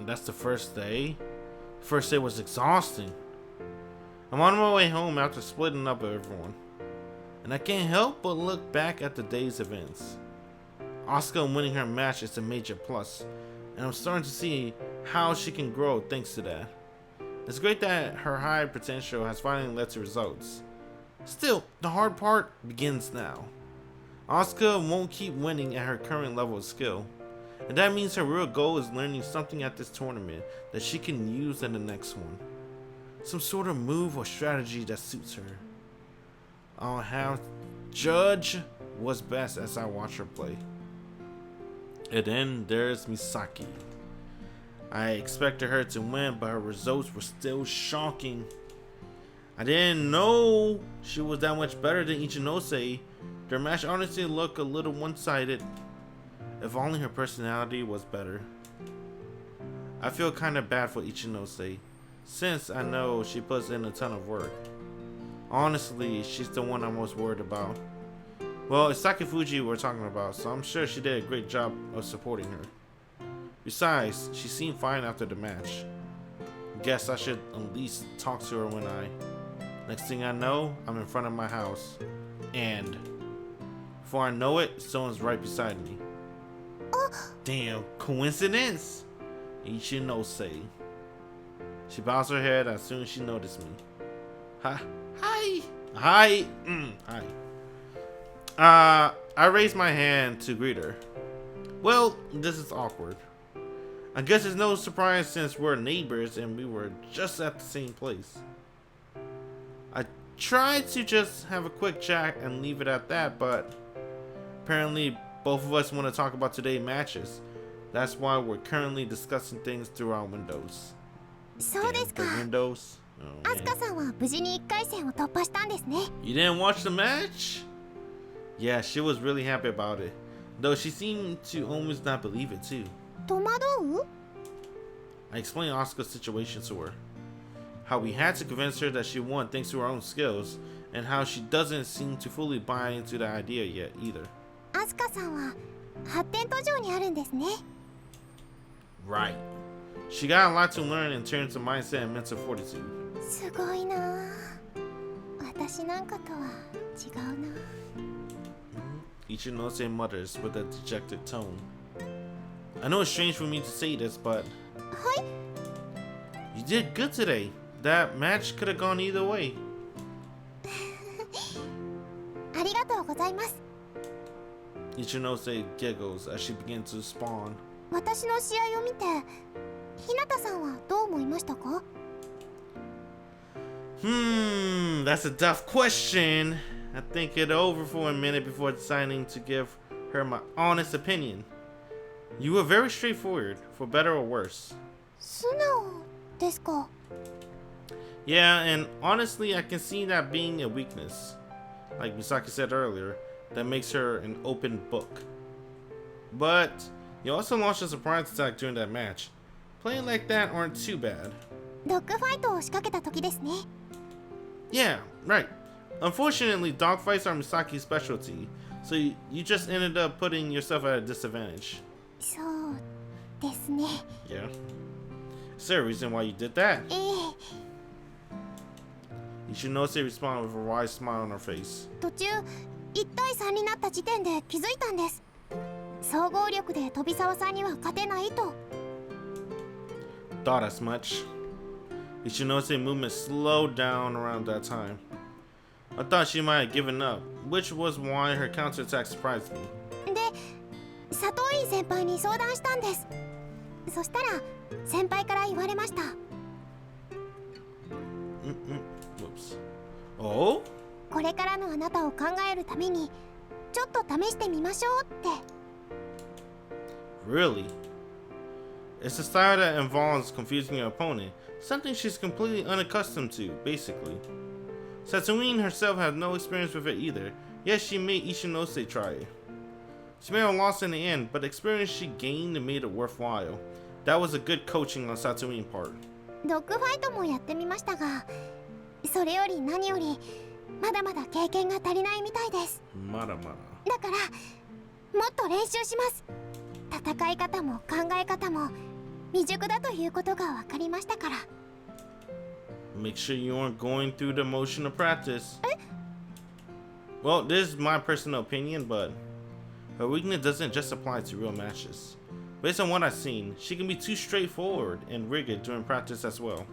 that's the first day. First day was exhausting. I'm on my way home after splitting up with everyone, and I can't help but look back at the day's events. Asuka winning her match is a major plus, and I'm starting to see how she can grow thanks to that. It's great that her high potential has finally led to results. Still, the hard part begins now. Asuka won't keep winning at her current level of skill, and that means her real goal is learning something at this tournament that she can use in the next one. Some sort of move or strategy that suits her. I'll have judge what's best as I watch her play. And then there's Misaki. I expected her to win, but her results were still shocking. I didn't know she was that much better than Ichinose. Their match honestly looked a little one-sided. If only her personality was better. I feel kinda bad for Ichinose, since I know she puts in a ton of work. Honestly, she's the one I'm most worried about. Well, it's Sakifuji we're talking about, so I'm sure she did a great job of supporting her. Besides, she seemed fine after the match. Guess I should at least talk to her next thing I know, I'm in front of my house. And before I know it, someone's right beside me. Damn, coincidence? Ichinose. She bows her head as soon as she noticed me. Hi. Hi. Hi. I raised my hand to greet her. Well, this is awkward. I guess it's no surprise since we're neighbors and we were just at the same place. I tried to just have a quick chat and leave it at that, but apparently both of us want to talk about today's matches. That's why we're currently discussing things through our windows. So Damn, the windows. Oh, you didn't watch the match? Yeah, she was really happy about it. Though she seemed to almost not believe it too. I explained Asuka's situation to her. How we had to convince her that she won thanks to her own skills, and how she doesn't seem to fully buy into the idea yet either. Right. She got a lot to learn in terms of mindset and mental fortitude. Ichinose mutters with a dejected tone. I know it's strange for me to say this, but you did good today. That match could have gone either way. Ichinose giggles as she begins to spawn. That's a tough question. I think it over for a minute before deciding to give her my honest opinion. You were very straightforward, for better or worse. Yeah, and honestly, I can see that being a weakness. Like Misaki said earlier, that makes her an open book. But you also launched a surprise attack during that match. Playing like that aren't too bad. Yeah, right. Unfortunately, dogfights are Misaki's specialty, so you just ended up putting yourself at a disadvantage. Yeah. Is there a reason why you did that? Ichinose responded with a wide smile on her face. Thought as much. Ichinose movement slowed down around that time. I thought she might have given up, which was why her counterattack surprised me. Whoops. Oh? Really? It's a style that involves confusing your opponent, something she's completely unaccustomed to, basically. Satsuine herself has no experience with it either, yet she made Ichinose try it. She may have lost in the end, but the experience she gained made it worthwhile. That was a good coaching on Satsuine's part. 未熟だということが分かりましたから。 Make sure you aren't going through the motion of practice. Well, this is my personal opinion, but her weakness doesn't just apply to real matches. Based on what I've seen, she can be too straightforward and rigid during practice as well.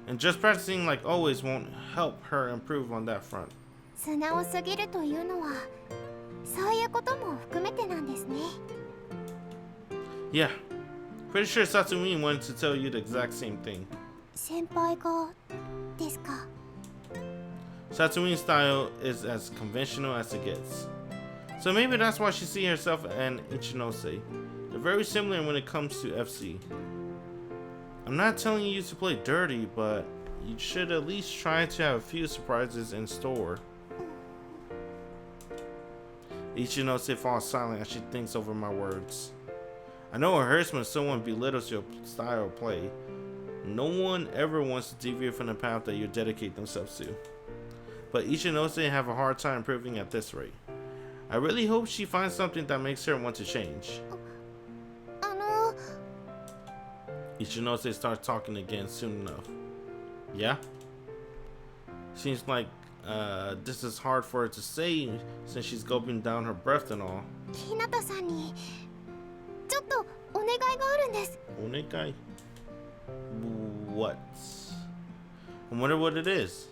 And just practicing like always won't help her improve on that front. 素直すぎるというのはそういうことも含めてなんですね。 Yeah, pretty sure Satsumi wanted to tell you the exact same thing. 先輩がですか。 Satsumi's style is as conventional as it gets. So maybe that's why she sees herself and Ichinose. They're very similar when it comes to FC. I'm not telling you to play dirty, but you should at least try to have a few surprises in store. Ichinose falls silent as she thinks over my words. I know it hurts when someone belittles your style of play. No one ever wants to deviate from the path that you dedicate themselves to. But Ichinose have a hard time improving at this rate. I really hope she finds something that makes her want to change. Ichinose starts talking again soon enough. Yeah? Seems like this is hard for her to say since she's gulping down her breath and all. Kanata さんにちょっとお願いがあるんです。 Onegai? What? I wonder what it is.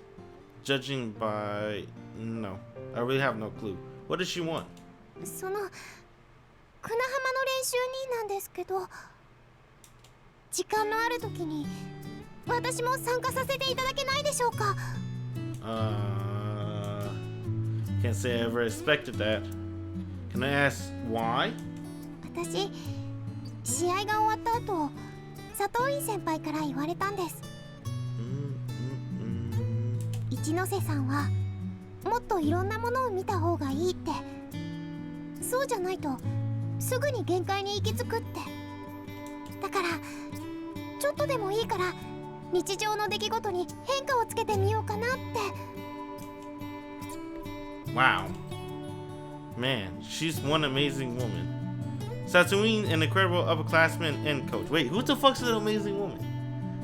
Judging by... No, I really have no clue. What does she want? そのクナハマの練習になんですけど、時間のある時に私も参加させていただけないでしょうか。 Can't say I ever expected that. Can I ask why? 私、試合が終わった後、佐藤院先輩から言われたんです。一ノ瀬さんはもっといろんなものを見た方がいいって。そうじゃないとすぐに限界に行き着くって。だからちょっとでもいいから日常の出来事に変化をつけてみようかなって。 Wow. Man, she's one amazing woman. Satsuine, an incredible upperclassman and coach. Wait, who the fuck's an amazing woman?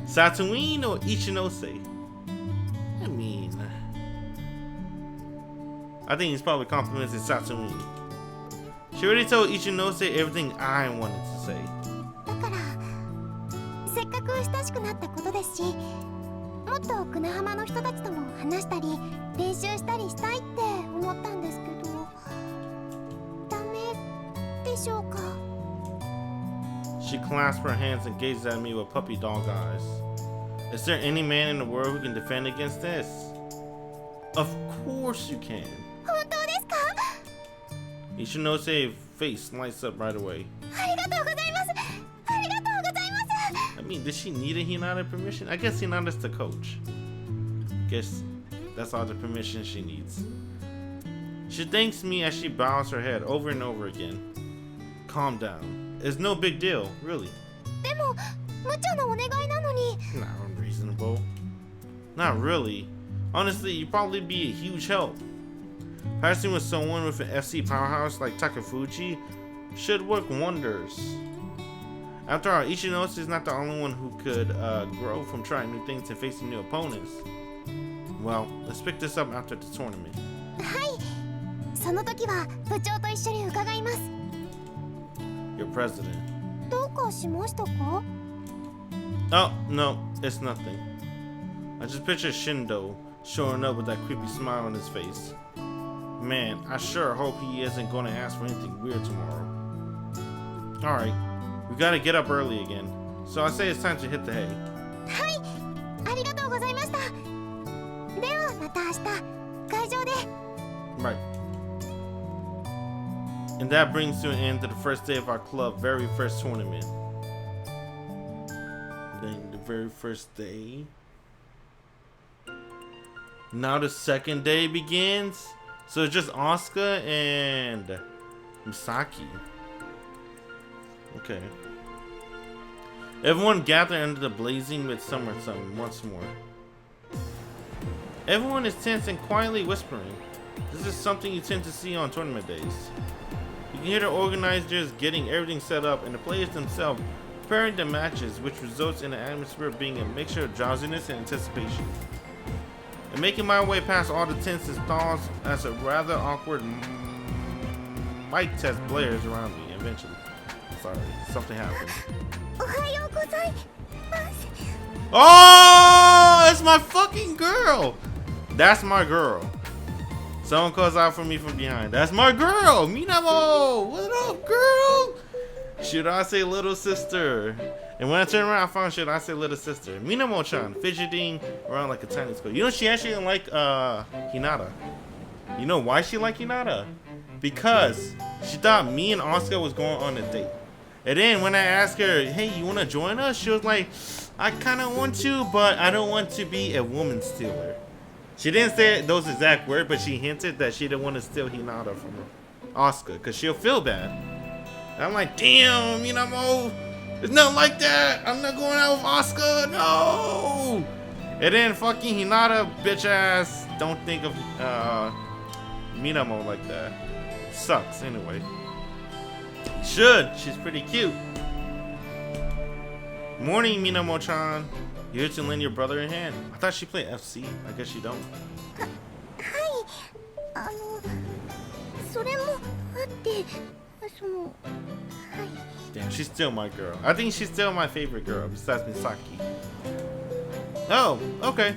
Satsuine or Ichinose? I mean, I think he's probably complimenting Satsuine. She already told Ichinose everything I wanted to say. だからせっかく親しくなったことですし、もっとクナハマの人たちとも話したり練習したりしたいって思ったんですけど、ダメでしょうか。 She clasped her hands and gazed at me with puppy dog eyes. Is there any man in the world who can defend against this? Of course you can. 本当ですか？ Ichinose face lights up right away. ありがとうございます。ありがとうございます。 I mean, did she need a Hinata permission? I guess Hinata's the coach. Guess that's all the permission she needs. She thanks me as she bows her head over and over again. Calm down. It's no big deal, really. でも無茶なお願いなのに。 Not unreasonable. Not really. Honestly, you'd probably be a huge help. Practicing with someone with an FC powerhouse like Takafuji should work wonders. After all, Ichinose is not the only one who could grow from trying new things and facing new opponents. Well, let's pick this up after the tournament. はい。その時は部長と一緒に伺います。 Your president. どうかしましたか？ Oh, no, it's nothing. I just picture Shindou showing up with that creepy smile on his face. Man, I sure hope he isn't going to ask for anything weird tomorrow. Alright, we gotta get up early again. So I say it's time to hit the hay. はい。ありがとうございました。ではまた明日会場で。 Right. And that brings to an end to the first day of our club's very first tournament. Then the very first day. Now the second day begins. So it's just Asuka and Misaki. Okay. Everyone gathered under the blazing midsummer sun once more. Everyone is tense and quietly whispering. This is something you tend to see on tournament days. You can hear the organizers getting everything set up and the players themselves preparing the matches, which results in the atmosphere being a mixture of drowsiness and anticipation. And making my way past all the tents and stalls as a rather awkward mic test blares around me eventually. Sorry, something happened. Oh, it's my fucking girl! That's my girl. Someone calls out for me from behind. That's my girl! Minamo! What up, girl? Should I say little sister? And when I turn around, I found should I say little sister. Minamo-chan fidgeting around like a tiny squirrel. You know she actually didn't like Hinata. You know why she liked Hinata? Because she thought me and Oscar was going on a date. And then when I asked her, hey, you want to join us? She was like, I kind of want to, but I don't want to be a woman stealer. She didn't say those exact words, but she hinted that she didn't want to steal Hinata from Oscar because she'll feel bad. And I'm like, damn, Minamo. It's not like that. I'm not going out with Oscar. No. And then fucking Hinata, bitch ass, don't think of Minamo like that. Sucks anyway. Should. She's pretty cute. Morning, Minamo-chan. You here to lend your brother a hand. I thought she played FC. I guess she don't. Damn, she's still my girl. I think she's still my favorite girl, besides Misaki. Oh, okay.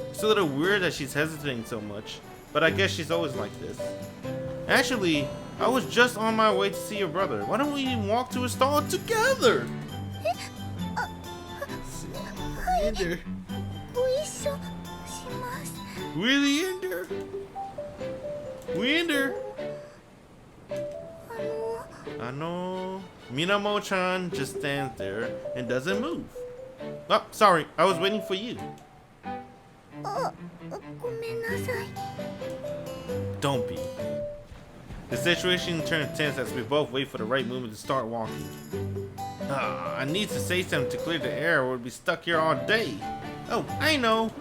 It's a little weird that she's hesitating so much, but I guess she's always like this. Actually, I was just on my way to see your brother. Why don't we walk to a stall together? Ender. Really, Ender? We Ender. I know. Minamo-chan just stands there and doesn't move. Oh, sorry. I was waiting for you. Don't be. The situation turned tense as we both wait for the right moment to start walking. I need to say something to clear the air or we'll be stuck here all day. Oh, I know.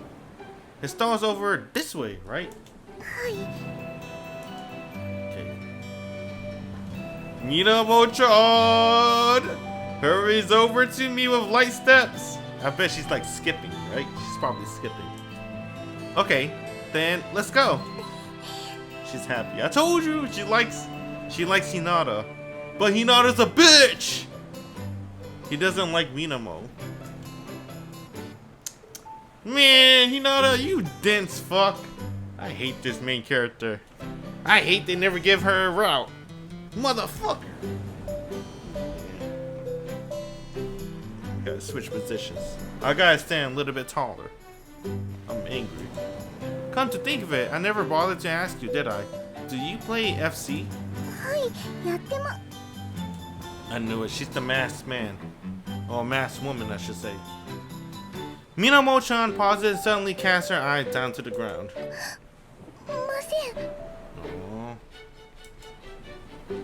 The stall's over this way, right? Okay. Minamo-chan hurries over to me with light steps. I bet she's like skipping, right? She's probably skipping. Okay, then let's go. She's happy. I told you she likes Hinata. But Hinata's a bitch! He doesn't like Minamo. Man, Hinata, you dense fuck. I hate this main character. I hate they never give her a route. Motherfucker. Gotta switch positions. I gotta stand a little bit taller. I'm angry. Come to think of it, I never bothered to ask you, did I? Do you play FC? I knew it. She's the masked man. Or masked woman, I should say. Minamo-chan pauses and suddenly casts her eyes down to the ground. Oh.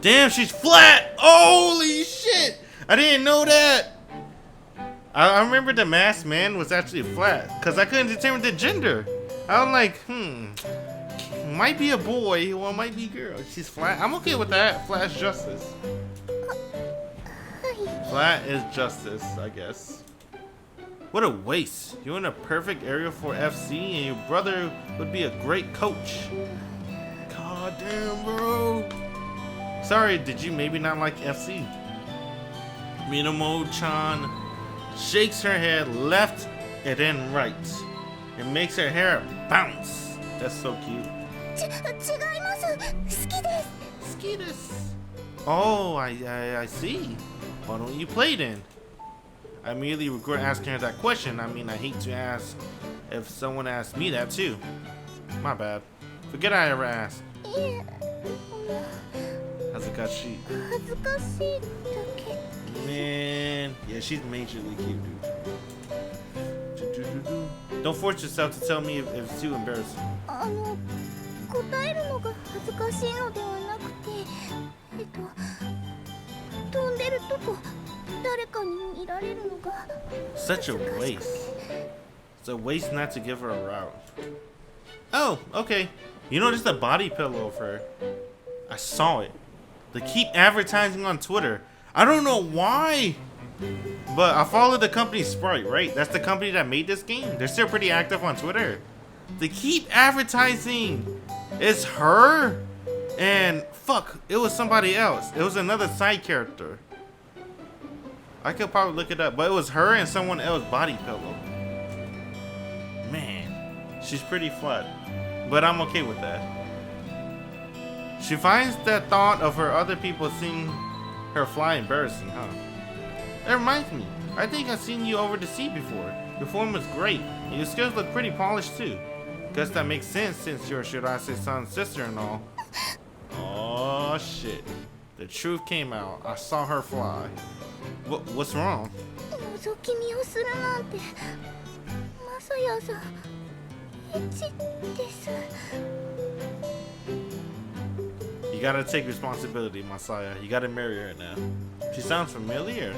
Damn, she's flat! Holy shit! I didn't know that! I remember the masked man was actually flat, because I couldn't determine the gender. I was like, might be a boy or might be a girl. She's flat. I'm okay with that. Flat is justice. Flat is justice, I guess. What a waste. You're in a perfect area for FC and your brother would be a great coach. God damn, bro. Sorry, did you maybe not like FC? Minamo-chan shakes her head left and then right. It makes her hair bounce. That's so cute. Oh, I see. Why don't you play then? I immediately regret asking her that question. I mean, I hate to ask if someone asked me that too. My bad. Forget I ever asked. Hazakashi. Man, yeah, she's majorly cute, dude. Don't force yourself to tell me if it's too embarrassing. Such a waste. It's a waste not to give her a route. Oh, okay. You know, there's a body pillow of her. I saw it. They keep advertising on Twitter. I don't know why. But I follow the company Sprite, right? That's the company that made this game. They're still pretty active on Twitter. They keep advertising. It's her and fuck, it was somebody else. It was another side character. I could probably look it up, but it was her and someone else body pillow. Man, she's pretty flat, but I'm okay with that. She finds that thought of her other people seeing her fly embarrassing, huh? That reminds me, I think I've seen you over the sea before. Your form was great, and your skills look pretty polished too. Guess that makes sense since you're Shirase-san's sister and all. Oh shit. The truth came out. I saw her fly. What's wrong? You gotta take responsibility, Masaya. You gotta marry her now. She sounds familiar.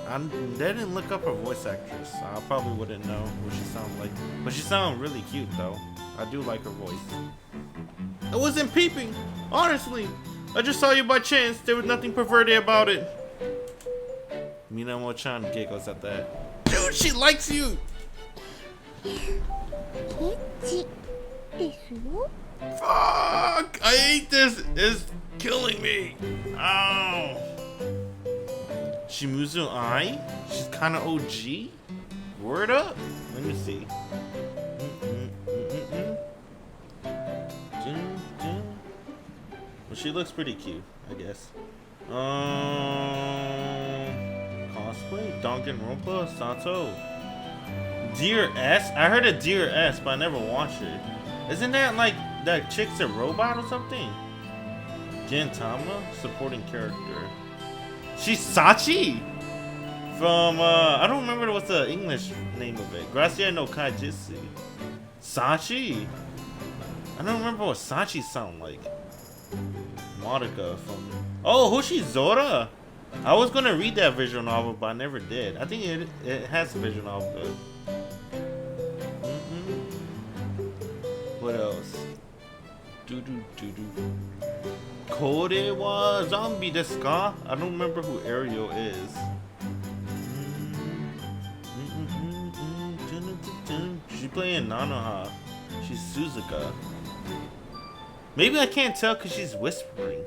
I didn't look up her voice actress. I probably wouldn't know what she sounds like. But she sounds really cute though. I do like her voice. I wasn't peeping, honestly. I just saw you by chance. There was nothing perverted about it. Minamo-chan giggles at that. Dude, she likes you! Fuck! I hate this! It's killing me! Ow! Shimizu Ai? She's kinda OG? Word up? Let me see. Well, she looks pretty cute, I guess. Cosplay? Danganronpa? Sato? Dear S? I heard of Dear S, but I never watched it. Isn't that like that chick's a robot or something? Gintama? Supporting character. She's Sachi! From, I don't remember what's the English name of it. Gracia no Kaijitsu. Sachi? I don't remember what Sachi sound like. Monica from... Oh, Hoshizora! I was gonna read that visual novel, but I never did. I think it has a visual novel, but... What else? Kore wa zombie desu ka? I don't remember who Ariel is. She's playing Nanoha. She's Suzuka. Maybe I can't tell because she's whispering.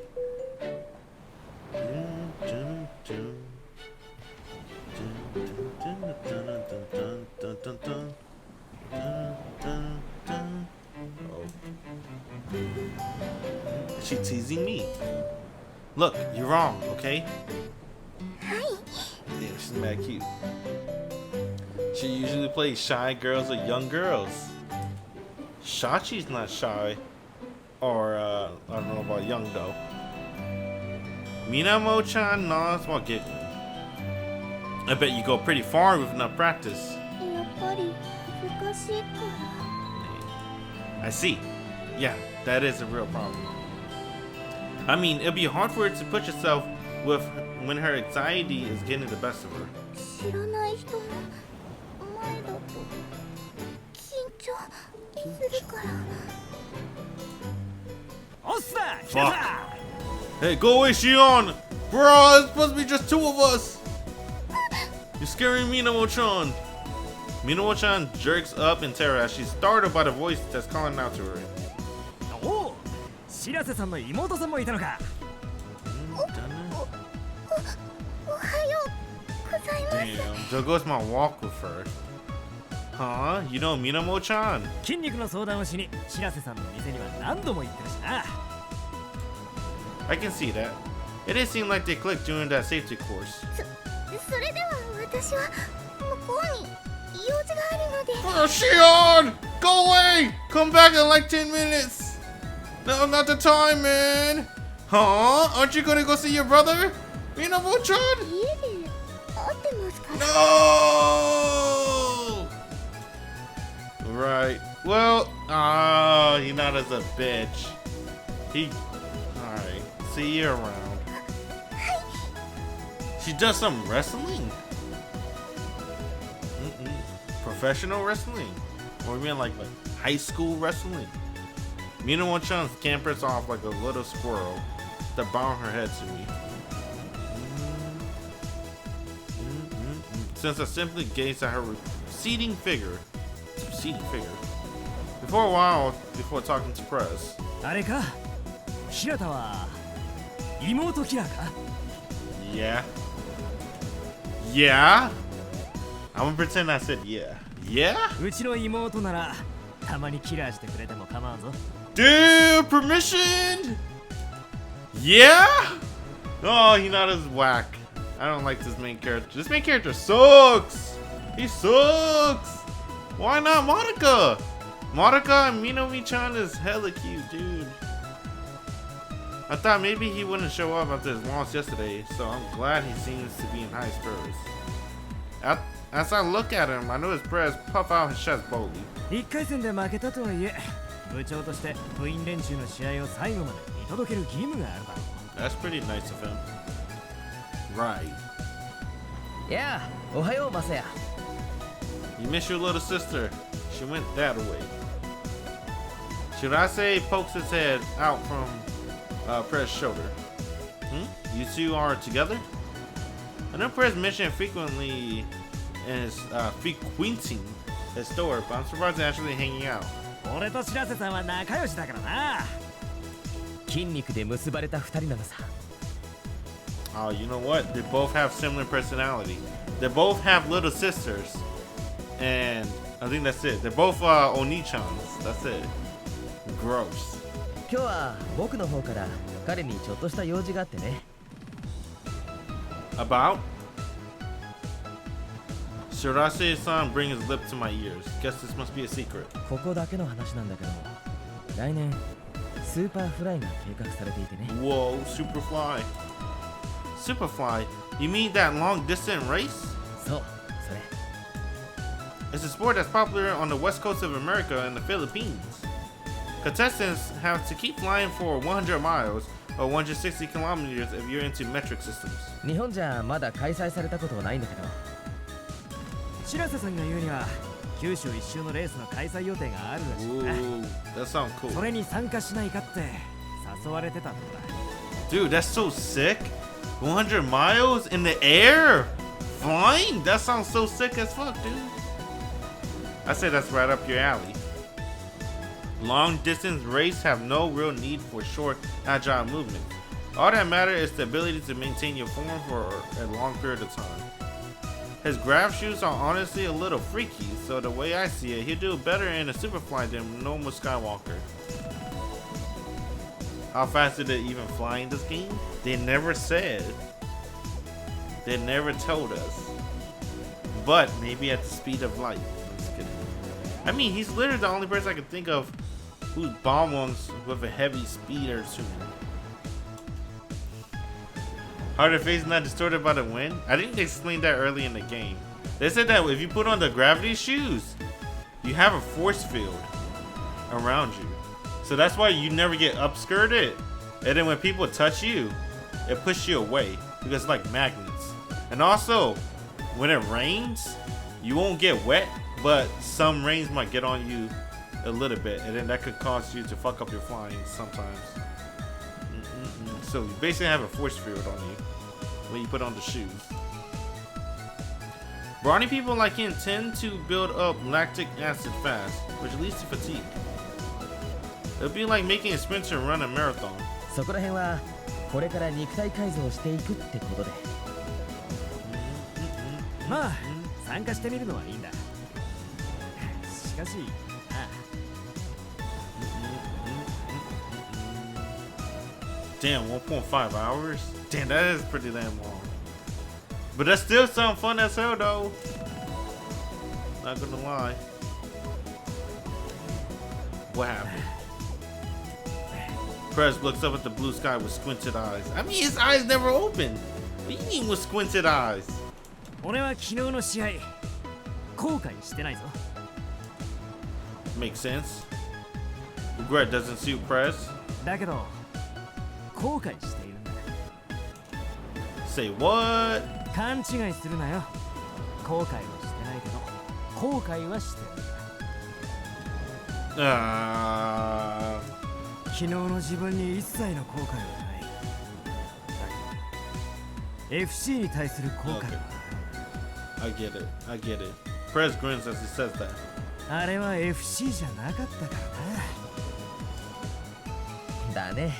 Is she teasing me? Look, you're wrong, okay? Yeah, she's mad cute. She usually plays shy girls or young girls. Shachi's not shy. Or, I don't know about young though. Minamo-chan nods while giggling. I bet you go pretty far with enough practice. I see. Yeah, that is a real problem. I mean, it'll be hard for her to push herself with when her anxiety is getting the best of her. Fuck. Hey, go away, Shion! Bro, it's supposed to be just two of us! You're scaring Minamo-chan. Minamo-chan jerks up in terror as she's startled by the voice that's calling out to her. Oh, Shirase-san no imoto-san mo ita no ka? Damn, there goes my walk with her. Huh? You know Minamo-chan? 筋肉の相談をしに白瀬さんの店には何度も行ってるしな。I can see that. It did seem like they clicked during that safety course. それでは私は向こうに用事があるので。Oh, Shion! Go away! Come back in like 10 minutes! No, not the time, man! Huh? Aren't you gonna go see your brother? Minamo-chan? 家で会ってますから。No! Right. Well, you're not as a bitch. Alright. See you around. She does some wrestling? Professional wrestling? Or you mean like high school wrestling? Minamo-chan scampers off like a little squirrel that bowed her head to me. since I simply gazed at her receding figure. Before a while, before talking to press. あれか白田は妹キラーか Yeah. Yeah? I'm gonna pretend I said yeah. Yeah? うちの妹ならたまにキラーしてくれても構わんぞ Dude, permission? Yeah? Oh, he not as whack. I don't like this main character. This main character sucks. He sucks. Why not Monica? Monica and Minami-chan is hella cute, dude. I thought maybe he wouldn't show up after his loss yesterday, so I'm glad he seems to be in high spirits. As I look at him, I notice Perez puff out his chest boldly. 1回戦で負けたとはいえ部長として部員連中の試合を最後まで見届ける義務があるだろう That's pretty nice of him. Right. いやあおはようマサヤ You miss your little sister. She went that way. Should I say pokes his head out from Perez's shoulder? You two are together? I know Perez mentioned frequently in his frequenting his store, but I'm surprised they're actually hanging out. 俺と白瀬さんは仲良しだからな筋肉で結ばれた二人なのさ Oh, you know what? They both have similar personality. They both have little sisters. And I think that's it. They're both Oni-chans. That's it. Gross. 今日は僕の方から彼にちょっとした用事があってね About? Shirase-san bring his lip to my ears. Guess this must be a secret. ここだけの話なんだけど来年スーパーフライが計画されていてね Whoa, Superfly. Superfly? You mean that long distance race? そうそれ It's a sport that's popular on the west coast of America and the Philippines. Contestants have to keep flying for 100 miles or 160 kilometers if you're into metric systems. 日本じゃまだ開催されたことはないんだけど白瀬さんが言うには九州一周のレースの開催予定があるらしい Ooh, な that sounds cool. それに参加しないかって誘われてたんだ Dude, that's so sick. 100 miles in the air? Flying? That sounds so sick as fuck, dude. I say that's right up your alley. Long distance race have no real need for short, agile movement. All that matters is the ability to maintain your form for a long period of time. His graph shoes are honestly a little freaky, so the way I see it, he'll do better in a Superfly than normal Skywalker. How fast did they even fly in this game? They never said. They never told us. But maybe at the speed of light. I'm just kidding. I mean, he's literally the only person I can think of who's bomb ones with a heavy speeder suit. Are their faces not distorted by the wind? I think they explained that early in the game. They said that if you put on the gravity shoes, you have a force field around you. So that's why you never get upskirted. And then when people touch you, it pushes you away because it's like magnets. And also, when it rains, you won't get wet, but some rains might get on you a little bit, and then that could cause you to fuck up your flying sometimes. So you basically have a force field on you when you put on the shoes. Brawny people like him tend to build up lactic acid fast, which leads to fatigue. It'll be like making a sprinter run a marathon. そこら辺はこれから肉体改造していくってことでまあ参加してみるのはいいんだしかし Damn, 1.5 hours? Damn, that is pretty damn long. But that still sounds fun as hell though. Not gonna lie. What happened? Prez looks up at the blue sky with squinted eyes. I mean, his eyes never open. What do you mean with squinted eyes? 俺は昨日の試合後悔してないぞ Makes sense. Regret doesn't suit Prez. だけど後悔しているんだ Say what? 勘違いするなよ後悔はしてないけど後悔はしてる昨日の自分に一切の後悔はないだけど FC に対する後悔は I I get it. I get it. Perez grins as he says that. あれは FC じゃなかったからな。だね。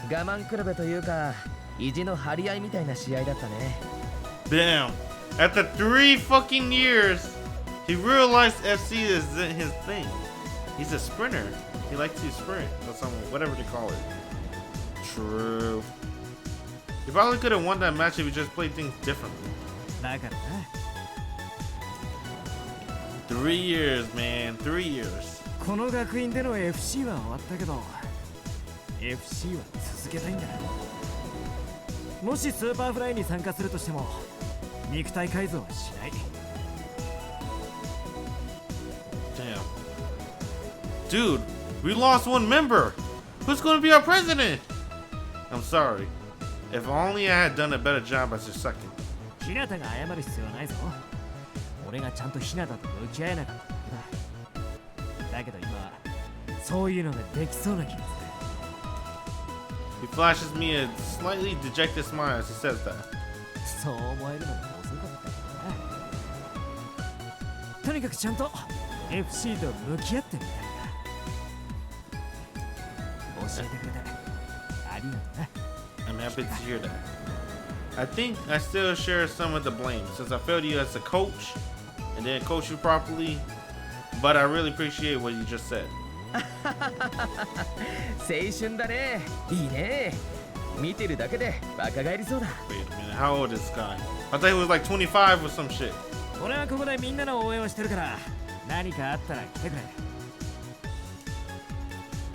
我慢比べというか、意地の張り合いみたいな試合だったね。Damn. After 3 fucking years, he realized FC isn't his thing. He's a sprinter. He likes to sprint or something, whatever they call it. True. He probably could have won that match if he just played things differently. だからな。3 years, man. 3 years. この学院での FC は終わったけど、FC は続けたいんだ。もしスーパーフライに参加するとしても、肉体改造はしない。Damn. Dude, we lost one member. Who's going to be our president? I'm sorry. If only I had done a better job as your second. 日向が謝る必要はないぞ。俺がちゃんと日向と向き合えなかっただけだ。だけど今はそういうのができそうな気がする。He flashes me a slightly dejected smile as he says that. そう思えるのが遅かったけどな。とにかくちゃんと FC と向き合ってみたいな。教えてくれてありがとうな。I'm happy to hear that. I think I still share some of the blame since I failed you as a coach and didn't coach you properly, but I really appreciate what you just said. 青春だね。いいね。見てるだけで若返りそうだ。 Wait a minute, how old is this guy? I thought he was like 25 or some shit. 俺はここでみんなの応援をしてるから何かあったら来てくれ。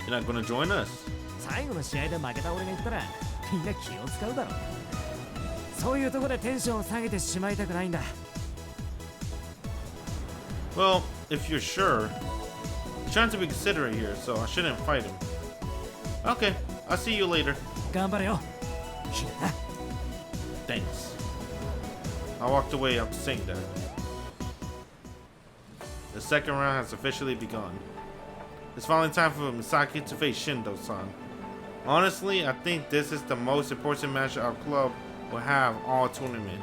You're not gonna join us? 最後の試合で負けた俺が言ったらみんな気を使うだろう。そういうとこでテンションを下げてしまいたくないんだ。 Well, if you're sure. He's trying to be considerate here, so I shouldn't fight him. Okay, I'll see you later. 頑張れよ。日向。 Thanks. I walked away after saying that. The second round has officially begun. It's finally time for Misaki to face Shindou-san. Honestly, I think this is the most important match our club will have all tournament.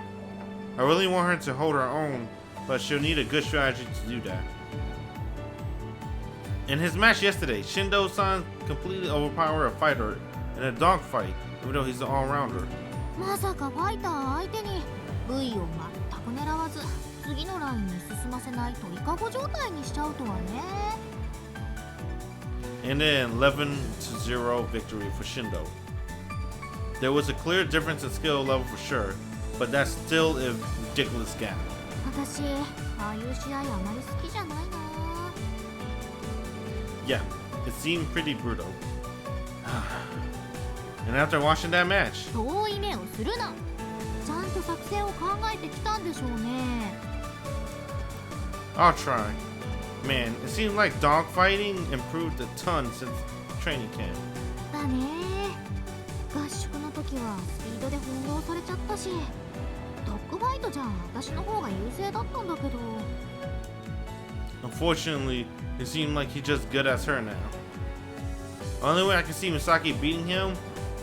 I really want her to hold her own, but she'll need a good strategy to do that. In his match yesterday, Shindou-san completely overpowered a fighter in a dogfight, even though he's an all-rounder. まさかファイター相手に V を全く狙わず次のラインに進ませないとイカゴ状態にしちゃうとはね。 And then 11-0 victory for Shindou. There was a clear difference in skill level for sure, but that's still a ridiculous gap. 私、ああいう試合あまり好きじゃないな。 Yeah, it seemed pretty brutal. And after watching that match, 遠い目をするな。ちゃんと作戦を考えてきたんでしょうね。 I'll try. Man, it seems like dogfighting improved a ton since training camp. だね。合宿の時はスピードで翻弄されちゃったし、ドッグファイトじゃ私の方が優勢だったんだけど。 Unfortunately, it seemed like he's just good as her now. Only way I can see Misaki beating him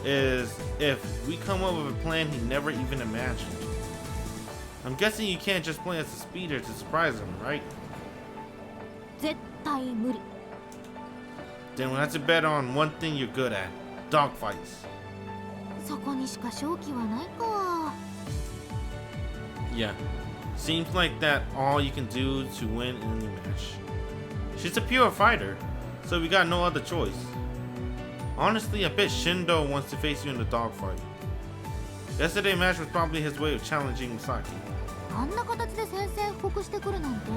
is if we come up with a plan he never even imagined. I'm guessing you can't just play as a speeder to surprise him, right? 絶対無理。 Then we'll have to bet on one thing you're good at, dogfights. そこにしか勝機はないか。 Yeah, seems like that all you can do to win any match. She's a pure fighter, so we got no other choice. Honestly, I bet Shindou wants to face you in the dogfight. Yesterday's match was probably his way of challenging Misaki. あんな形で宣戦布告してくるなんて。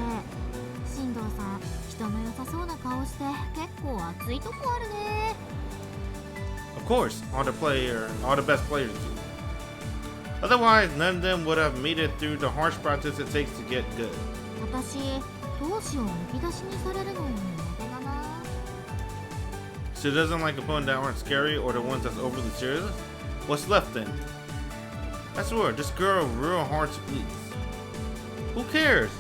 進藤さん、人の良さそうな顔して結構熱いとこあるね。 Of course, all the best players do. Otherwise, none of them would have made it through the harsh practice it takes to get good. 私、闘志をむき出しにされるの苦手だな。 She doesn't like opponents that aren't scary or the ones that's overly serious. What's left then? I swear, this girl real hard to please. Who cares?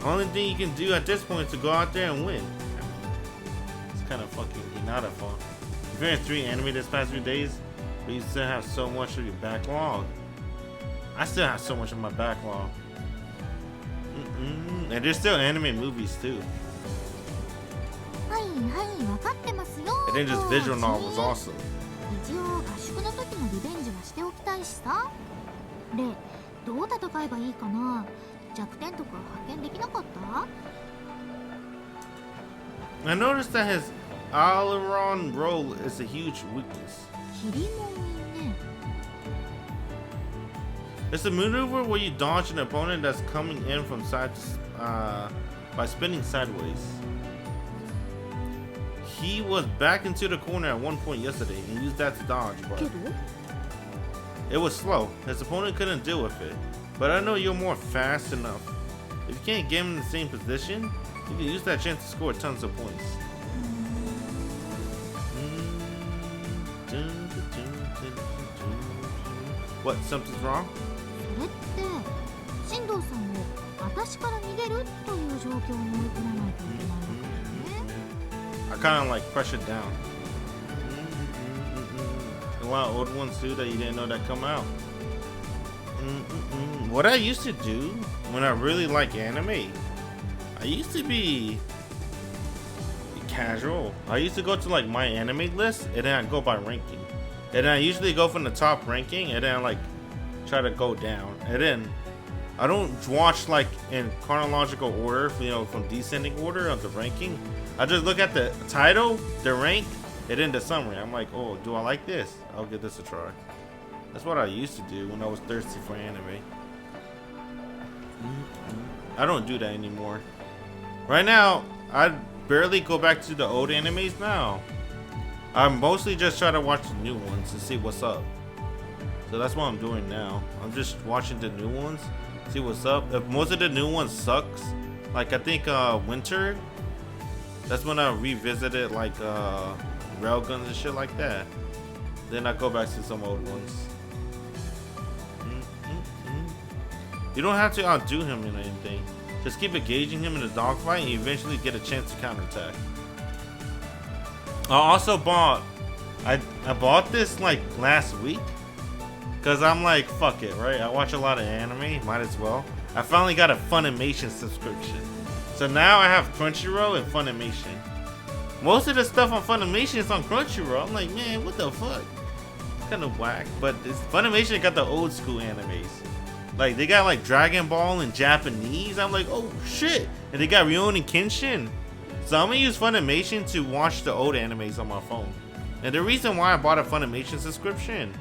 The only thing you can do at this point is to go out there and win. It's kind of fucking Kanata fun. You've been in 3 anime this past few days, but you still have so much of your backlog. I still have so much of my backlog. And there's still anime movies too. はいはい分かってますよ And then just visual novels also. 一応合宿の時のリベンジはしておきたいしさレイどう戦えばいいかな弱点とか発見できなかった I noticed that his aileron roll is a huge weakness. 切りもみね It's a maneuver where you dodge an opponent that's coming in from side to, by spinning sideways. He was back into the corner at one point yesterday and used that to dodge, but けど it was slow. His opponent couldn't deal with it. But I know you're more fast enough. If you can't get him in the same position, you can use that chance to score tons of points. What, something's wrong? それって進藤さんを私から逃げるという状況に追い込まないといけないのかね I kind of like press it down. A lot of old ones too that you didn't know that come out. What I used to do when I really like anime, I used to be casual. I used to go to like my anime list and then I go by ranking. And then I usually go from the top ranking and then I like try to go down. And then I don't watch like in chronological order, you know, from descending order of the ranking. I just look at the title, the rank, and then the summary. I'm like, oh, do I like this? I'll give this a try. That's what I used to do when I was thirsty for anime. I don't do that anymore. Right now, I barely go back to the old animes now. I mostly just try to watch the new ones to see what's up. So that's what I'm doing now. I'm just watching the new ones, see what's up. If most of the new ones sucks, like I think Winter, that's when I revisited like Railguns and shit like that. Then I go back to some old ones. You don't have to outdo him in anything. Just keep engaging him in a dogfight and you eventually get a chance to counterattack. I also bought, I bought this like last week. Cause I'm like, fuck it, right? I watch a lot of anime, might as well. I finally got a Funimation subscription. So now I have Crunchyroll and Funimation. Most of the stuff on Funimation is on Crunchyroll. I'm like, man, what the fuck? Kind of whack. But Funimation got the old school animes. Like, they got like Dragon Ball in Japanese. I'm like, oh shit. And they got Rurouni Kenshin. So I'm gonna use Funimation to watch the old animes on my phone. And the reason why I bought a Funimation subscription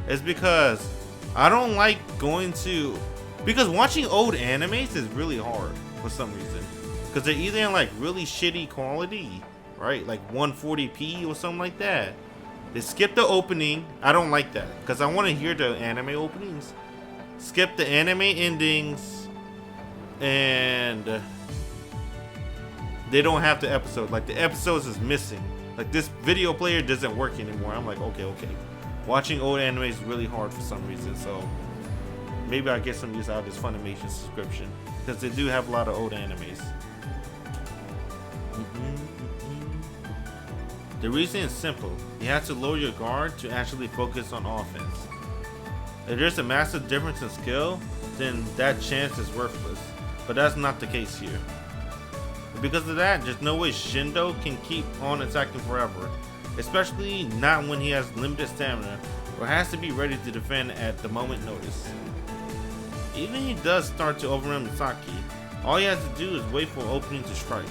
is because I don't like going to... Because watching old animes is really hard for some reason. Because they're either in like really shitty quality, right? Like 140p or something like that. They skip the opening. I don't like that. Because I want to hear the anime openings. Skip the anime endings. And they don't have the episode. Like the episodes is missing. Like this video player doesn't work anymore. I'm like, okay. Watching old anime is really hard for some reason. So maybe I'll get some use out of this Funimation subscription. Because they do have a lot of old animes. The reason is simple. You have to lower your guard to actually focus on offense. If there's a massive difference in skill, then that chance is worthless. But that's not the case here. Because of that, there's no way Shindou can keep on attacking forever. Especially not when he has limited stamina or has to be ready to defend at the moment notice. Even if he does start to overrun Misaki, all he has to do is wait for opening to strike.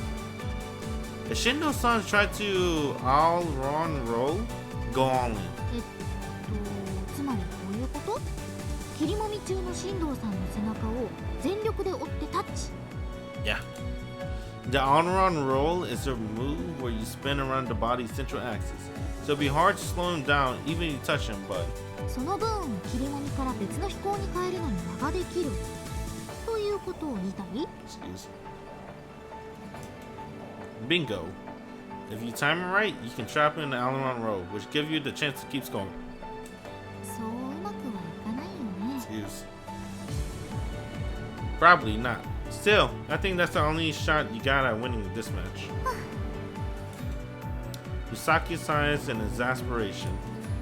If Shindou-san tried to all-run roll, go all in. つまりどういうこと？切りもみ中の進藤さんの背中を全力で追ってタッチ。Yeah. The on-run roll is a move where you spin around the body's central axis. So it'll be hard to slow him down even if you touch him, but... その分、切りもみから別の飛行に変えるのに間ができる。ということを言いたい？ Excuse. Bingo. If you time it right, you can trap in the aileron roll, which gives you the chance to keep scoring. そううまくはいかないよね。Excuse. Probably not. Still, I think that's the only shot you got at winning this match. Misaki science and exasperation.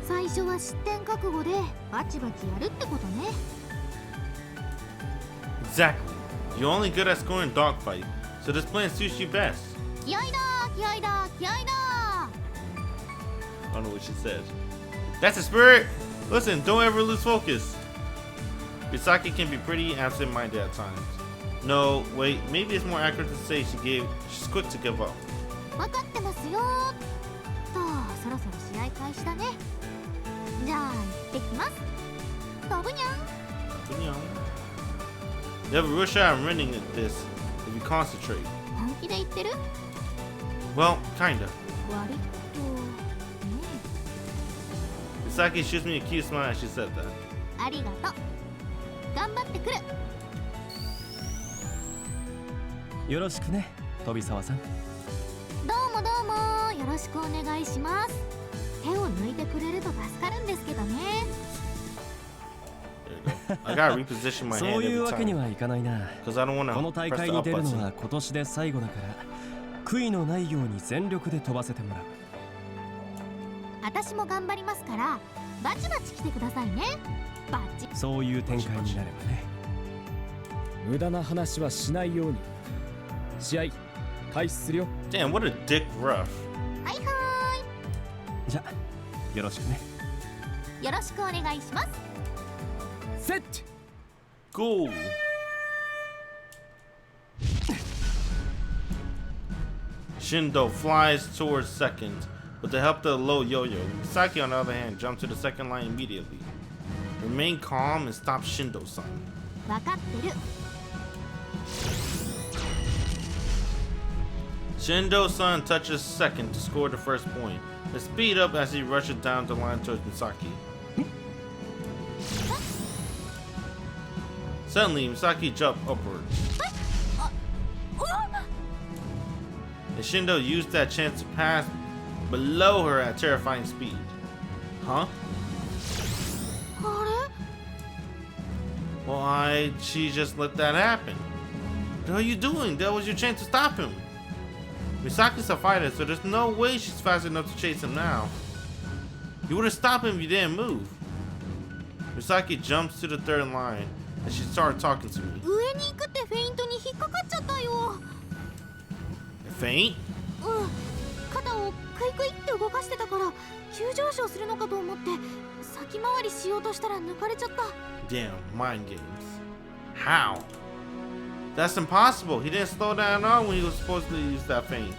最初は失点覚悟でバチバチやるってことね。 Exactly. You're only good at scoring dogfight, so this plan suits you best. 気合いだ気合いだ気合いだ I don't know what she says. That's the spirit! Listen, don't ever lose focus. Misaki can be pretty absent-minded at times. No, wait, maybe it's more accurate to say she's quick to give up. 分かってますよとそろそろ試合開始だねじゃあ行ってきます飛ぶにゃん You have a real shot at winning at this if you concentrate. 本気で言ってる Well, kinda. 割とね Misaki shoots me a cute smile as she said that. ありがとう頑張ってくるよろしくね飛沢さん。どうもどうもよろしくお願いします手を抜いてくれると助かるんですけどね There you go. I gotta reposition my そ hand ういう every わけに time はいかないな。 because I don't want この to 大 press 会 the に up 出るの button. は今年で最後だから悔いのないように全力で飛ばせてもらう。私も頑張りますからバチバチ来てくださいねバチそういう展開になればね。無駄な話はしないように試合開始するよ Damn, what a dick rough. はいはじゃよろしくね。ーいよろしくお願いしますセット Go. Shindou flies towards second. With the help of the low yo-yo, Misaki on the other hand jumps to the second line immediately. Remain calm and stop Shindou-san. 分かってる Shindou-san touches second to score the first point. They speed up as he rushes down the line towards Misaki. Suddenly, Misaki jumps upwards. And Shindou used that chance to pass below her at terrifying speed. Huh? あれ Why'd she just let that happen? What are you doing? That was your chance to stop him. Misaki's a fighter, so there's no way she's fast enough to chase him now. You would have stopped him if you didn't move. Misaki jumps to the third line, and she started talking to me. 上に行くってフェイントに引っかかっちゃったよ Faint? うん肩をクイクイって動かしてたから急上昇するのかと思って先回りしようとしたら抜かれちゃった Damn, mind games. How? That's impossible. He didn't slow down at all when he was supposed to use that feint.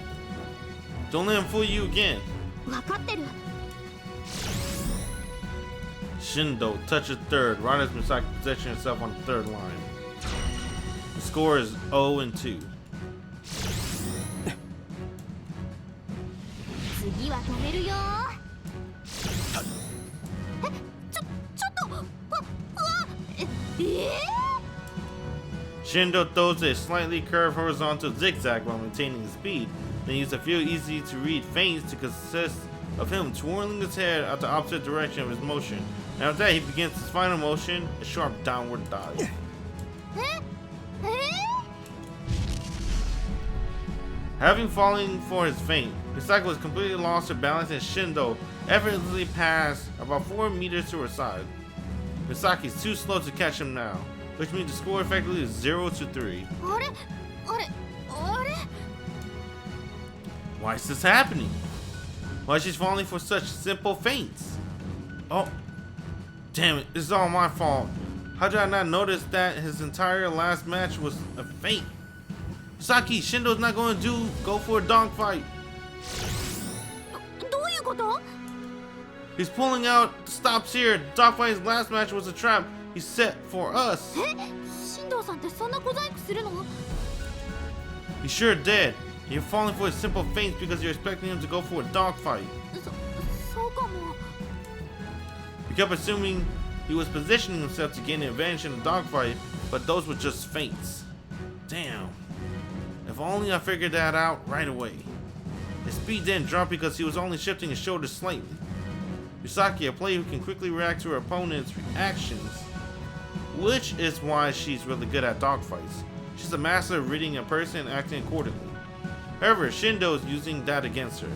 Don't let him fool you again. 分かってる Shindou touches third, right as Misaki positions herself on the third line. The score is 0-2. 次は止めるよちょっとShindou throws a slightly curved horizontal zigzag while maintaining his speed, then uses a few easy to read feints to consist of him twirling his head out the opposite direction of his motion. And after that, he begins his final motion, a sharp downward dive. Having fallen for his feint, Misaki was completely lost her balance and Shindou effortlessly passed about 4 meters to her side. Misaki is too slow to catch him now, which means the score effectively is 0-3. あれあれあれ Why is this happening? Why is she falling for such simple feints? Oh, damn it, this is all my fault. How did I not notice that his entire last match was a feint? Misaki, Shindou's not going to go for a dogfight. どういうこと He's pulling out stops here. Dogfight's last match was a trap he set for us. 進藤さんってそんな小細工するの He sure did. You're falling for his simple feints because you're expecting him to go for a dogfight. そうかも You kept assuming he was positioning himself to gain an advantage in the dogfight, but those were just feints. Damn. If only I figured that out right away. His speed didn't drop because he was only shifting his shoulders slightly. Misaki, a player who can quickly react to her opponent's reactions, which is why she's really good at dogfights. She's a master of reading a person and acting accordingly. However, Shindou is using that against her.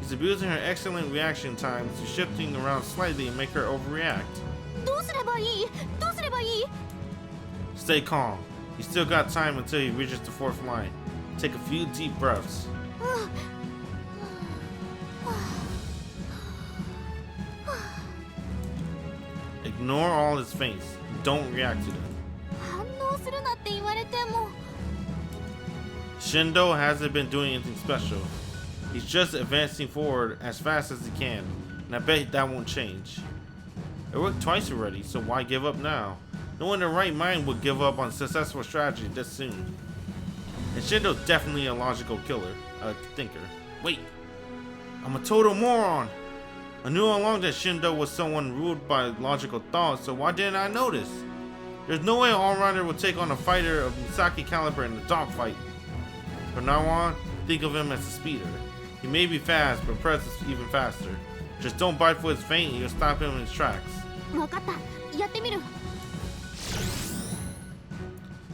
He's abusing her excellent reaction times to shifting around slightly and make her overreact. どうすればいいどうすればいい Stay calm. You still got time until he reaches the fourth line. Take a few deep breaths. Ignore all his feints. Don't react to them. 反応するなって言われても。 Shindou hasn't been doing anything special. He's just advancing forward as fast as he can, and I bet that won't change. It worked twice already, so why give up now? No one in their right mind would give up on successful strategy this soon. And Shindou's definitely a logical thinker. Wait, I'm a total moron. I knew all along that Shindou was someone ruled by logical thought, so why didn't I notice? There's no way an all-rounder will take on a fighter of Misaki caliber in a dogfight. From now on, think of him as a speeder. He may be fast, but Press is even faster. Just don't bite for his feint and you'll stop him in his tracks. わかった。やってみる。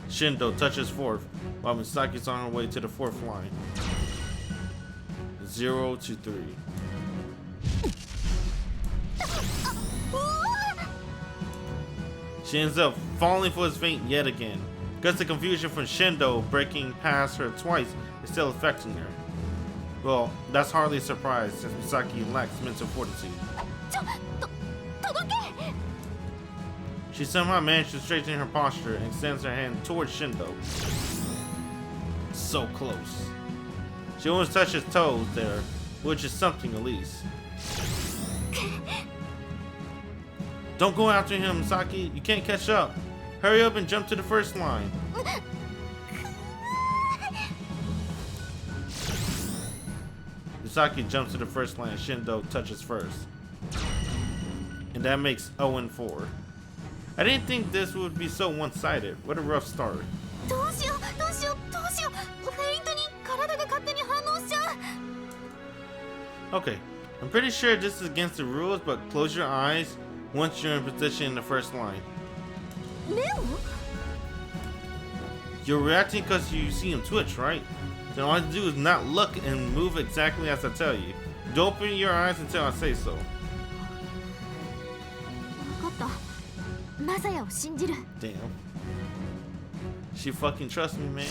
Shindou touches fourth, while Misaki's on her way to the fourth line. 0 to 3. She ends up falling for his feint yet again. Guess the confusion from Shindou breaking past her twice is still affecting her. Well, that's hardly a surprise since Misaki lacks mental fortitude. She somehow managed to straighten her posture and extends her hand towards Shindou. So close. She almost touched his toes there, which is something at least. Don't go after him, Misaki. You can't catch up. Hurry up and jump to the first line. Misaki jumps to the first line and Shindou touches first. And that makes 0-4. I didn't think this would be so one-sided. What a rough start. どうしよう。フェイントに体が勝手に反応しちゃう。 Okay, I'm pretty sure this is against the rules, but close your eyes once you're in position in the first line. レオ？ You're reacting because you see him twitch, right? Then all you have to do is not look and move exactly as I tell you. Don't open your eyes until I say so. わかった。マサヤを信じる。 Damn. She fucking trusts me, man.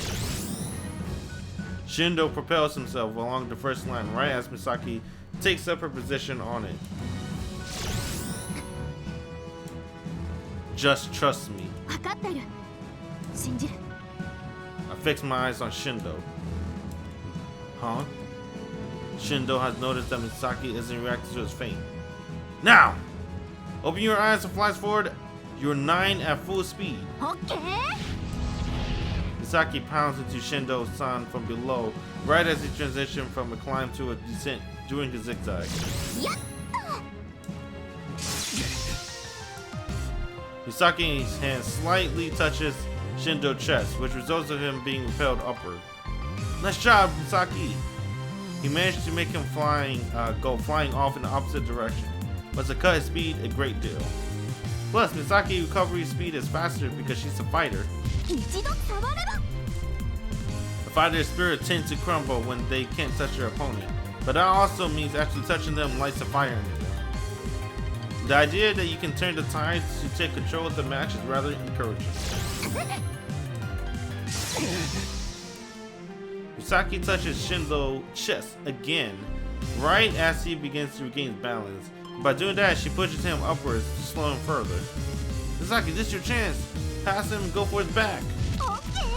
Shindou propels himself along the first line right as Misaki takes up her position on it. Just trust me. わかってる。信じる。 I fix my eyes on Shindou. Huh? Shindou has noticed that Misaki isn't reacting to his feint. Now! Open your eyes and flies forward. You're 9 at full speed. オッケー。 Misaki pounds into Shindou-san from below, right as he transitions from a climb to a descent during the zigzag. やっ Misaki's hand slightly touches Shindou's chest, which results in him being repelled upward. Nice job, Misaki! He managed to make him go flying off in the opposite direction, but to cut his speed a great deal. Plus, Misaki's recovery speed is faster because she's a fighter. 一度触れば。 The fighter's spirit tends to crumble when they can't touch their opponent, but that also means actually touching them lights a fire under them. The idea that you can turn the tides to take control of the match is rather encouraging. Misaki touches Shindou's chest again, right as he begins to regain balance. By doing that, she pushes him upwards to slow him further. Misaki, this is your chance. Pass him and go for his back. オッケー。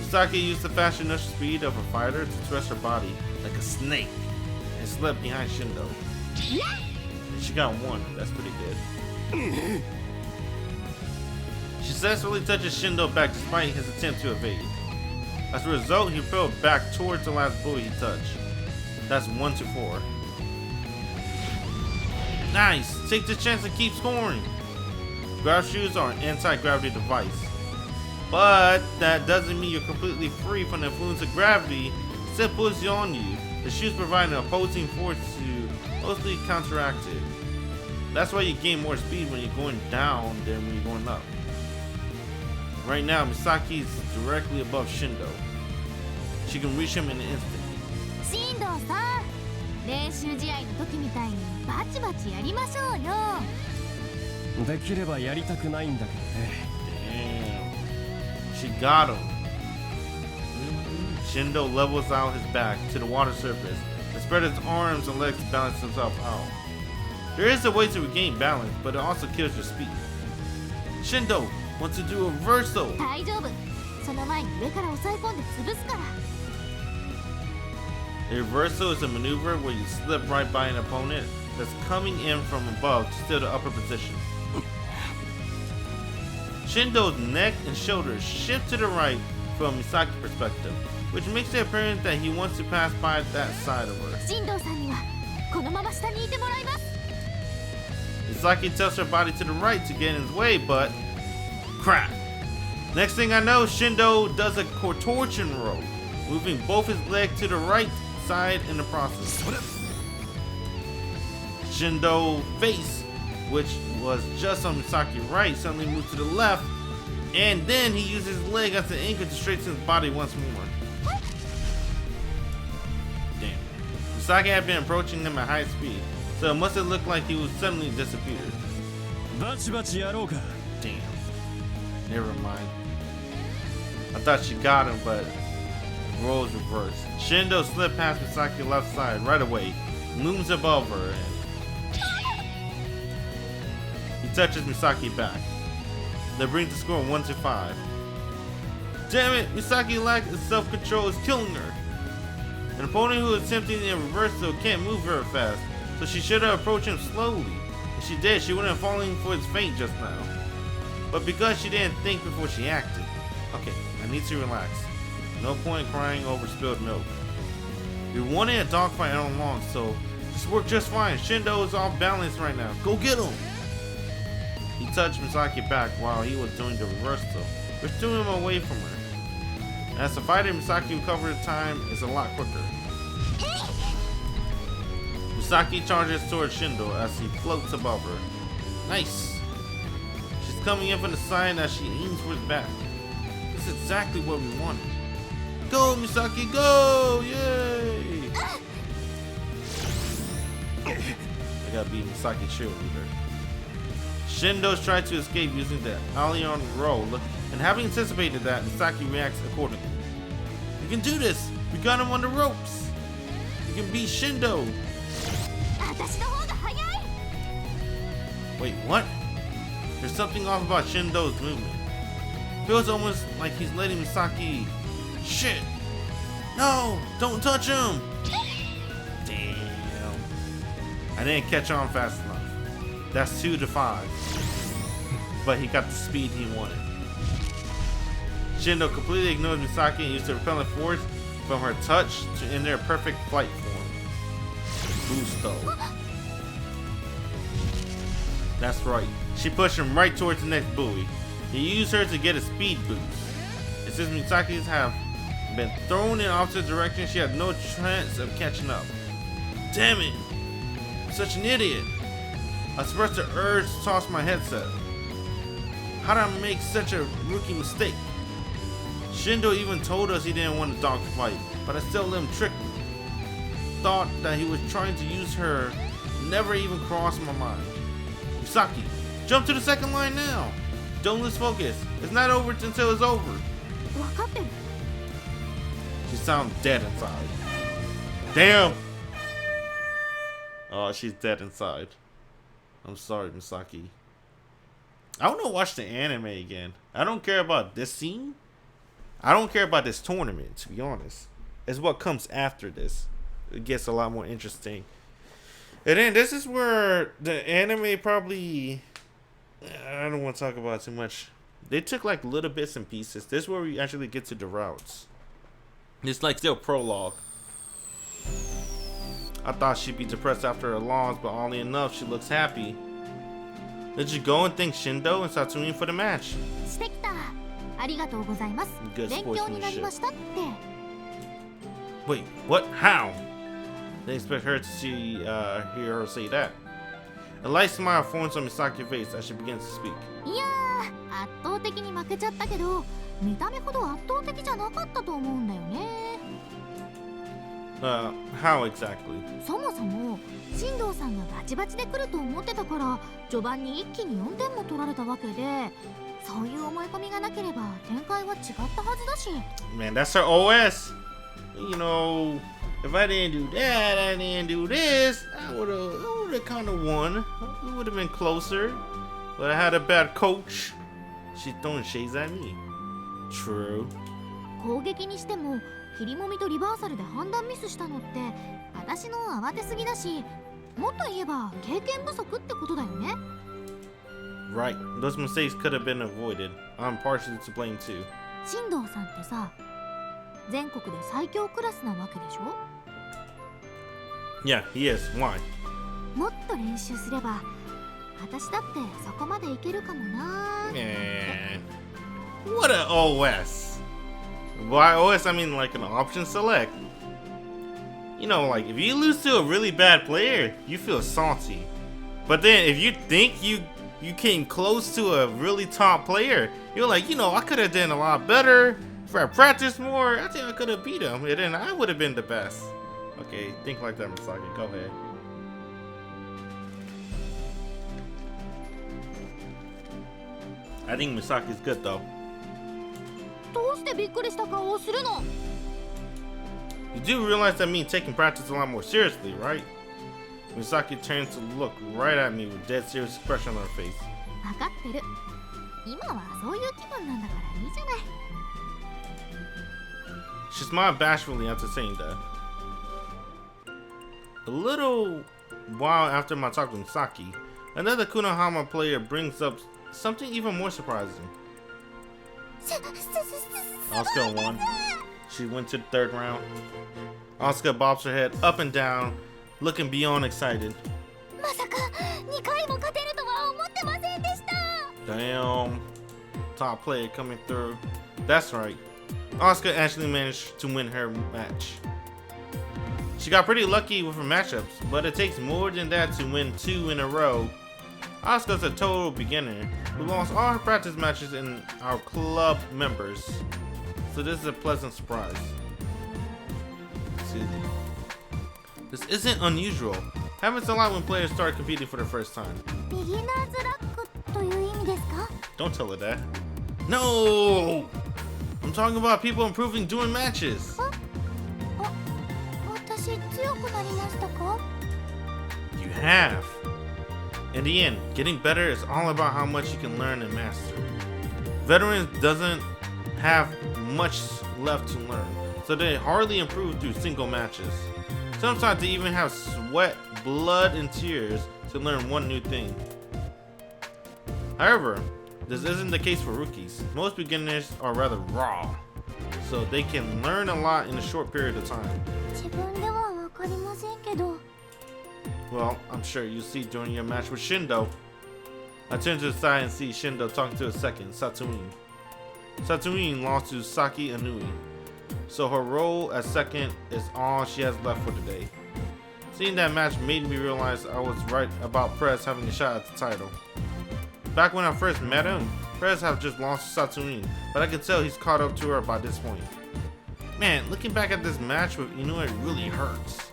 Misaki used the fast initial speed of a fighter to twist her body like a snake and slip behind Shindou. She got one. That's pretty good. She successfully touches Shindou back despite his attempt to evade. As a result, he fell back towards the last buoy he touched. That's 1-4. Nice! Take the chance and keep scoring! Grav shoes are an anti-gravity device. But that doesn't mean you're completely free from the influence of gravity. It still pulls you on you. The shoes provide an opposing force to mostly counteract it. That's why you gain more speed when you're going down than when you're going up. Right now, Misaki is directly above Shindou. She can reach him in an instant. 進藤さん、練習試合の時みたいにバチバチやりましょうよ。できればやりたくないんだけどね。 Damn. She got him. Shindou levels out his back to the water surface and spread his arms and legs to balance himself out. There is a way to regain balance, but it also kills your speed. Shindou wants to do a reversal. 大丈夫。その前に上から押さえ込んで潰すから。 A reversal is a maneuver where you slip right by an opponent that's coming in from above to steal the upper position. Shindou's neck and shoulders shift to the right from Misaki's perspective, which makes it apparent that he wants to pass by that side of her. 進藤さんにはこのまま下にいてもらいます。 Misaki tilts her body to the right to get in his way, but crap. Next thing I know, Shindou does a contortion roll, moving both his legs to the right side in the process. Shindou's face, which was just on Misaki's right, suddenly moves to the left, and then he uses his leg as an anchor to straighten his body once more. Damn. Misaki had been approaching him at high speed, so it must have looked like he was suddenly disappeared. バチバチやろうか。 Damn. Never mind. I thought she got him, but the roles reversed. Shindou slipped past Misaki's left side right away, looms above her, and he touches Misaki back. That brings the score 1-5. Damn it! Misaki's lack of self-control is killing her. An opponent who is attempting a reversal can't move very fast, so she should have approached him slowly. If she did, she wouldn't have fallen for his fate just now. But because she didn't think before she acted. Okay, I need to relax. No point crying over spilled milk. We wanted a dogfight all along, so this worked just fine. Shindou is off balance right now. Go get him! He touched Misaki back while he was doing the reversal, which threw him away from her. As the fighter, Misaki recovered time is a lot quicker. Misaki charges towards Shindou as he floats above her. Nice! She's coming in from the side as she aims for his back. This is exactly what we wanted. Go, Misaki, go! Yay! I gotta be Misaki cheerleader. Shindou's tried to escape using the Allion roll, and having anticipated that, Misaki reacts accordingly. You can do this! We got him on the ropes! You can beat Shindou! Wait, what? There's something off about Shindou's movement. Feels almost like he's letting Misaki... Shit! No! Don't touch him! Damn. I didn't catch on fast enough. That's 2-5. But he got the speed he wanted. Shindou completely ignored Misaki and used the repellent force from her touch to enter a perfect flight form. Busto. That's right. She pushed him right towards the next buoy. He used her to get a speed boost. And since Misaki's have been thrown in opposite directions, she had no chance of catching up. Damn it! I'm such an idiot. I suppressed the urge to toss my headset. How did I make such a rookie mistake? Shindou even told us he didn't want a dog fight, but I still let him trick me. Thought that he was trying to use her never even crossed my mind. Misaki, jump to the second line now. Don't lose focus. It's not over until it's over. She sounds dead inside. Damn. Oh, she's dead inside. I'm sorry, Misaki. I want to watch the anime again. I don't care about this scene. I don't care about this tournament, to be honest. It's what comes after this. It gets a lot more interesting. And then this is where the anime probably... I don't want to talk about it too much. They took like little bits and pieces. This is where we actually get to the routes. It's like still prologue. I thought she'd be depressed after her loss, but oddly enough, she looks happy. Let's just go and thank Shindou and start tuning for the match. Good sportsmanship. Wait, what? How? They expect her to hear her say that. A light smile forms on Misaki's face as she begins to speak. How exactly? そもそも進藤さんがバチバチで来ると思ってたから序盤に一気に4点も取られたわけで、そういう思い込みがなければ展開は違ったはずだし。 Man, that's her OS. You know, if I didn't do that, I didn't do this, I would've kind of won. We would've been closer. But I had a bad coach. She's throwing shades at me. True. 攻撃にしても切りもみとリバーサルで判断ミスしたのって私の慌てすぎだし、もっと言えば経験不足ってことだよね。 Right. Those mistakes could have been avoided. I'm partially to blame too. 進藤さんってさ、全国で最強クラスなわけでしょ。 Yeah, he is. Why? もっと練習すれば私だってそこまでいけるかもな。 Man. What an OS. By OS, I mean like an option select. You know, like if you lose to a really bad player, you feel salty. But then if you think you came close to a really top player, you're like, you know, I could have done a lot better. If I practiced more, I think I could have beat him, and then I would have been the best. Okay, think like that, Misaki. Go ahead. I think Misaki's good though. どうしてびっくりした顔をするの？ You do realize that means taking practice a lot more seriously, right? Misaki turns to look right at me with dead serious expression on her face. 分かってる。今はそういう気分なんだからいいじゃない。 She smiled bashfully after saying that. A little while after my talk with Misaki, another Kunohama player brings up something even more surprising. Asuka won. She went to the third round. Asuka bobs her head up and down, looking beyond excited. まさか2回も勝てるとは思ってませんでした。 Damn. Top player coming through. That's right. Asuka actually managed to win her match. She got pretty lucky with her matchups, but it takes more than that to win 2 in a row. Asuka's a total beginner who lost all her practice matches in our club members. So this is a pleasant surprise. Excuse me. This isn't unusual. Happens a lot when players start competing for the first time. ビギナーズラックという意味ですか？ Don't tell her that. No! I'm talking about people improving during matches. 私強くなりましたか？ You have. In the end, getting better is all about how much you can learn and master. Veterans doesn't have much left to learn, so they hardly improve through single matches. Sometimes they even have sweat, blood, and tears to learn one new thing. However, this isn't the case for rookies. Most beginners are rather raw, so they can learn a lot in a short period of time. 自分ではわかりませんけど。 Well, I'm sure you'll see during your match with Shindou. I turn to the side and see Shindou talking to his second, Satuin. Satuin lost to Saki Anui, so her role as second is all she has left for the day. Seeing that match made me realize I was right about Perez having a shot at the title. Back when I first met him, Perez had just lost to Satuin, but I could tell he's caught up to her by this point. Man, looking back at this match with Inoue really hurts.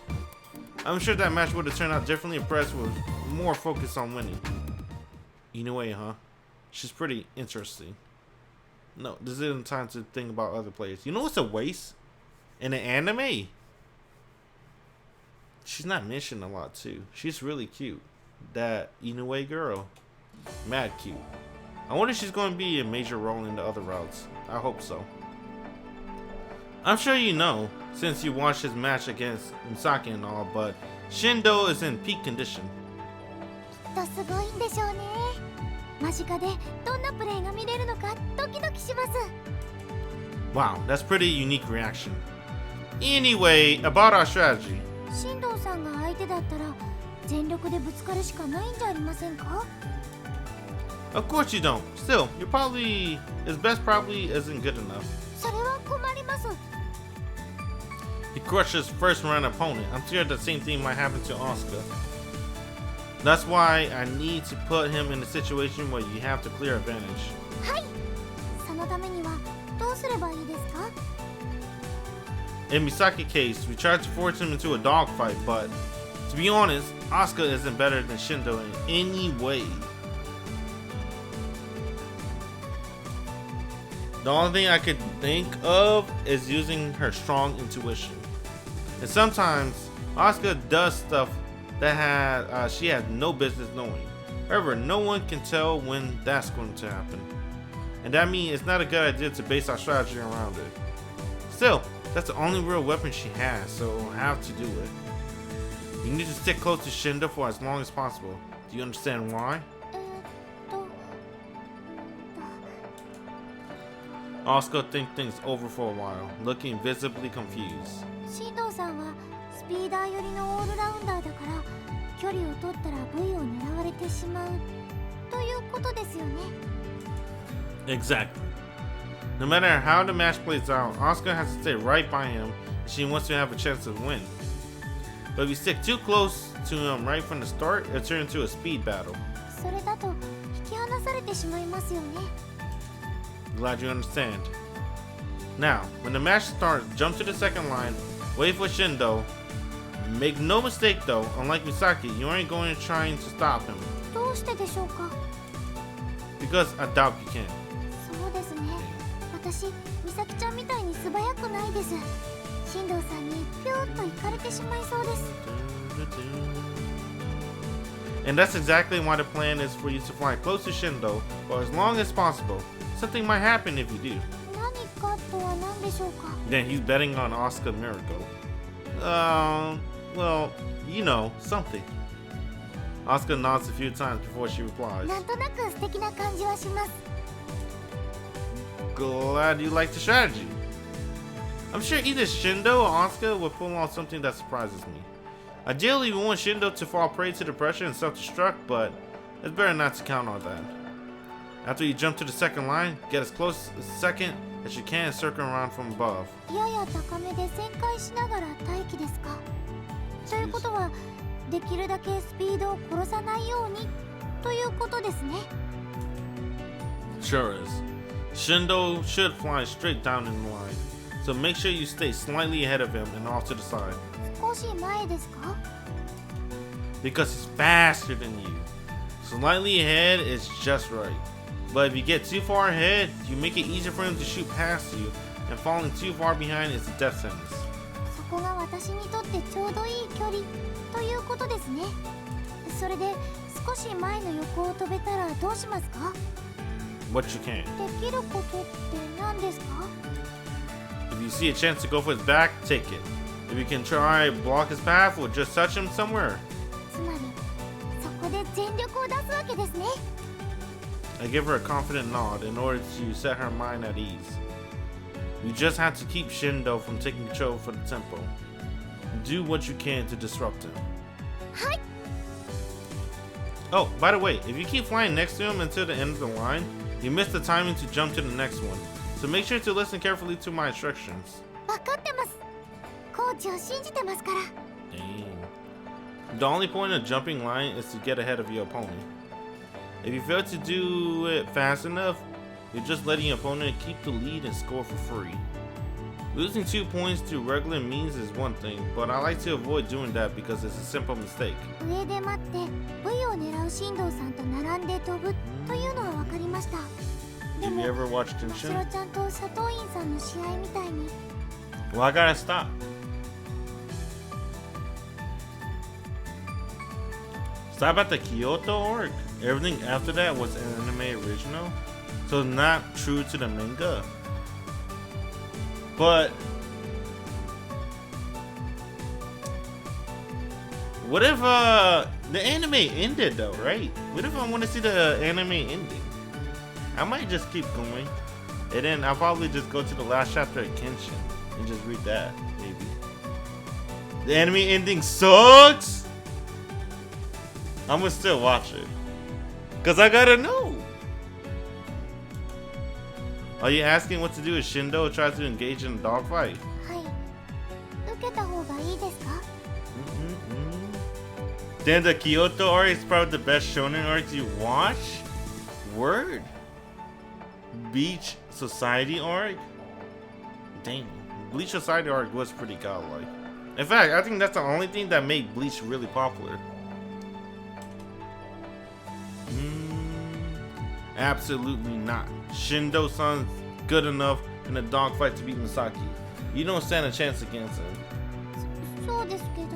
I'm sure that match would have turned out differently if Perez was more focused on winning. Inoue, huh? She's pretty interesting. No, this isn't time to think about other players. You know what's a waste? In an anime? She's not mentioned a lot too. She's really cute. That Inoue girl. Mad cute. I wonder if she's going to be a major role in the other routes. I hope so. I'm sure you know, since you watched his match against Misaki and all, but Shindou is in peak condition. きっとすごいんでしょうね。間近でどんなプレーが見れるのかドキドキします。 Wow, that's pretty unique reaction. Anyway, about our strategy. 進藤さんが相手だったら全力でぶつかるしかないんじゃありませんか？ Of course you don't. Still, you're probably, his best probably isn't good enough. それは困ります。 He crushed his first round opponent. I'm scared the same thing might happen to Asuka. That's why I need to put him in a situation where you have to clear advantage. はい。そのためにはどうすればいいですか？ In Misaki's case, we tried to force him into a dogfight, but to be honest, Asuka isn't better than Shindou in any way. The only thing I could think of is using her strong intuition. And sometimes Asuka does stuff that she has no business knowing. However, no one can tell when that's going to happen. And that means it's not a good idea to base our strategy around it. Still, that's the only real weapon she has, so we'll have to do it. You need to stick close to Shindou for as long as possible. Do you understand why? Asuka thinks things over for a while, looking visibly confused. 進藤さんはスピーダー寄りのオールラウンダーだから距離を取ったら V を狙われてしまうということですよね。 Exactly. No matter how the match plays out, Asuka has to stay right by him if she wants to have a chance to win. But if you stick too close to him right from the start, it'll turn into a speed battle. それだと引き離されてしまいますよね。 Glad you understand. Now, when the match starts, jump to the second line, wait for Shindou. Make no mistake though, unlike Misaki, you aren't going to try to stop him. どうしてでしょうか。 Because I doubt you can. そうですね。私、美咲ちゃんみたいに素早くないです。進藤さんにピューッと行かれてしまいそうです。 And that's exactly why the plan is for you to fly close to Shindou for as long as possible. Something might happen if you do. 何かとは何でしょうか。 Then he's betting on Asuka miracle. Well, you know, something. Asuka nods a few times before she replies. なんとなく素敵な感じはします。 Glad you like the strategy. I'm sure either Shindou or Asuka will pull off something that surprises me. Ideally, we want Shindou to fall prey to the pressure and self-destruct, but it's better not to count on that. After you jump to the second line, get as close as second as you can, circle around from above. やや高めで旋回しながら待機ですか。ということは、できるだけスピードを殺さないようにということですね。 Sure is. Shindou should fly straight down in the line, so make sure you stay slightly ahead of him and off to the side. 少し前ですか。 Because he's faster than you. Slightly ahead is just right. But if you get too far ahead, you make it easier for him to shoot past you, and falling too far behind is a death sentence. そこが私にとってちょうどいい距離ということですね。それで少し前の横を飛べたらどうしますか。 What you can. できることって何ですか。 If you see a chance to go for his back, take it. If you can try block his path or just touch him somewhere. つまりそこで全力を出すわけですね。 I give her a confident nod in order to set her mind at ease. You just have to keep Shindou from taking control for the tempo. Do what you can to disrupt him. はい。 Oh, by the way, if you keep flying next to him until the end of the line, you miss the timing to jump to the next one. So make sure to listen carefully to my instructions. 分かってます。コーチを信じてますから。 Dang. The only point of jumping line is to get ahead of your opponent. If you fail to do it fast enough, you're just letting your opponent keep the lead and score for free. Losing 2 points through regular means is one thing, but I like to avoid doing that because it's a simple mistake. 上で待って V を狙う進藤さんと並んで飛ぶというのは分かりました。で Have も you ever watched ましろ Tenshin? ちゃんと佐藤院さんの試合みたいに Well, I gotta stop. Stop at the Kyoto arc. Everything after that was an anime original, so not true to the manga. But what if the anime ended though, right? What if I want to see the anime ending? I might just keep going, and then I'll probably just go to the last chapter of Kenshin and just read that, maybe. The anime ending sucks. I'm gonna still watch it, cause I gotta know. Are you asking what to do if Shindou tries to engage in a dogfight? はい受けた方がいいですか。 Then the Kyoto arc is probably the best shonen arc you watch? Word? Beach Society arc? Dang, Bleach Society arc was pretty godlike. In fact, I think that's the only thing that made Bleach really popular. Absolutely not. Shindou-san's good enough in a dogfight to beat Misaki. You don't stand a chance against him. そうですけど、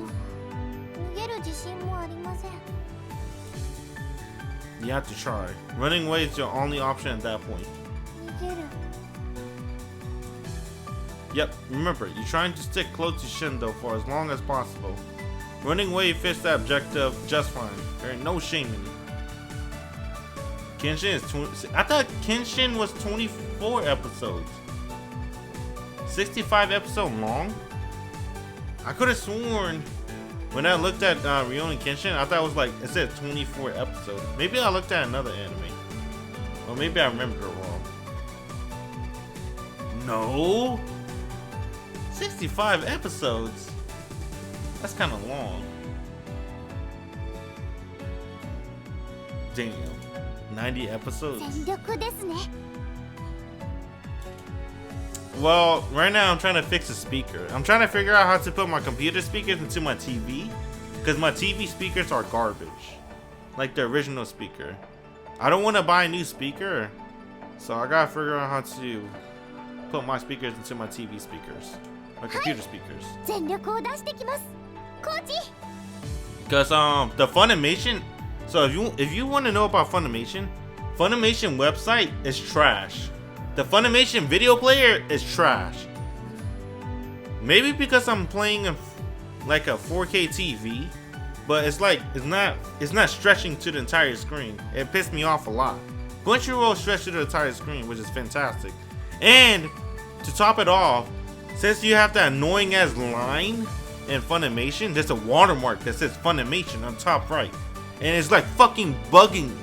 逃げる自信もありません。 You have to try. Running away is your only option at that point. 逃げる。 Yep, remember, you're trying to stick close to Shindou for as long as possible. Running away fits that objective just fine. There ain't no shame in it. Kenshin is 20. I thought Kenshin was 24 episodes. 65 episodes long? I could have sworn when I looked at Rurouni Kenshin, I thought it was like, it said 24 episodes. Maybe I looked at another anime. Or maybe I remember it wrong. No! 65 episodes? That's kind of long. Damn. 90 episodes? 全力ですね。 Well, right now I'm trying to fix the speaker. I'm trying to figure out how to put my computer speakers into my TV. Because my TV speakers are garbage. Like the original speaker. I don't want to buy a new speaker. So I gotta figure out how to put my speakers into my TV speakers. My computer speakers. 全力を出してきます。コーチ。 Because the Funimation. So if you want to know about Funimation website is trash. The Funimation video player is trash. Maybe because I'm playing like a 4K TV, but it's not stretching to the entire screen. It pissed me off a lot. Crunchyroll stretched to the entire screen, which is fantastic. And to top it off, since you have that annoying ass line in Funimation, there's a watermark that says Funimation on top right. And it's like fucking bugging.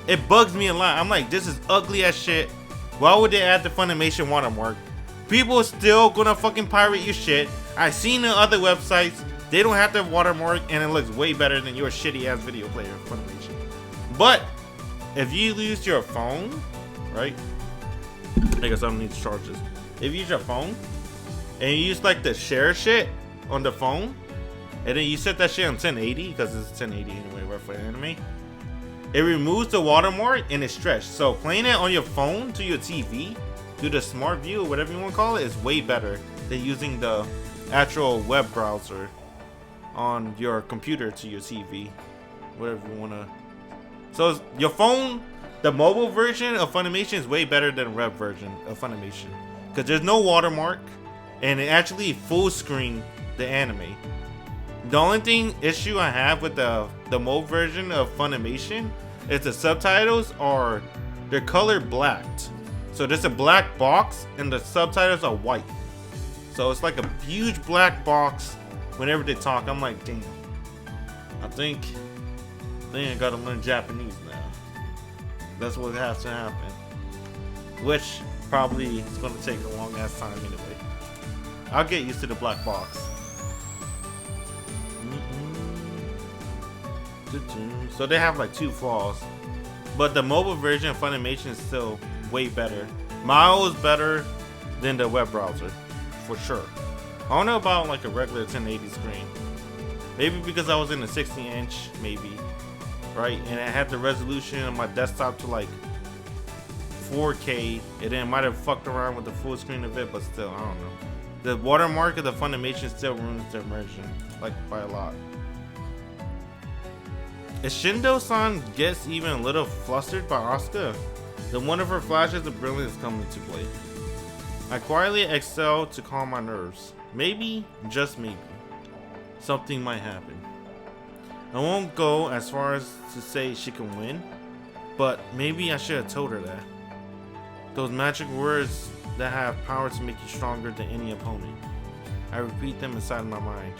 It bugs me a lot. I'm like, this is ugly as shit. Why would they add the Funimation watermark? People are still gonna fucking pirate your shit. I've seen in other websites, they don't have the watermark and it looks way better than your shitty ass video player Funimation. But if you use your phone, right? I guess I don't need to charge this. If you use your phone and you use like the share shit on the phone, and then you set that shit on 1080 because it's 1080 anyway, right, for anime. It removes the watermark and it's stretched. So playing it on your phone to your TV, through the smart view or whatever you want to call it, is way better than using the actual web browser on your computer to your TV, whatever you want to. So your phone, the mobile version of Funimation is way better than the web version of Funimation because there's no watermark and it actually full screen the anime. The only issue I have with the mobile version of Funimation is the subtitles are, they're colored blacked. So there's a black box and the subtitles are white. So it's like a huge black box whenever they talk. I'm like, damn. I think I gotta learn Japanese now. That's what has to happen. Which probably is gonna take a long ass time anyway. I'll get used to the black box. So they have like two flaws, but the mobile version of Funimation is still way better. Miles better than the web browser, for sure. I don't know about like a regular 1080 screen. Maybe because I was in a 60-inch, maybe, right? And I had the resolution on my desktop to like 4K, and then might have fucked around with the full screen of it, but still, I don't know. The watermark of the Funimation still ruins the immersion, like by a lot. If Shindou-san gets even a little flustered by Asuka, then one of her flashes of brilliance comes into play. I quietly exhale to calm my nerves. Maybe, just maybe, something might happen. I won't go as far as to say she can win, but maybe I should have told her that. Those magic words that have power to make you stronger than any opponent. I repeat them inside my mind.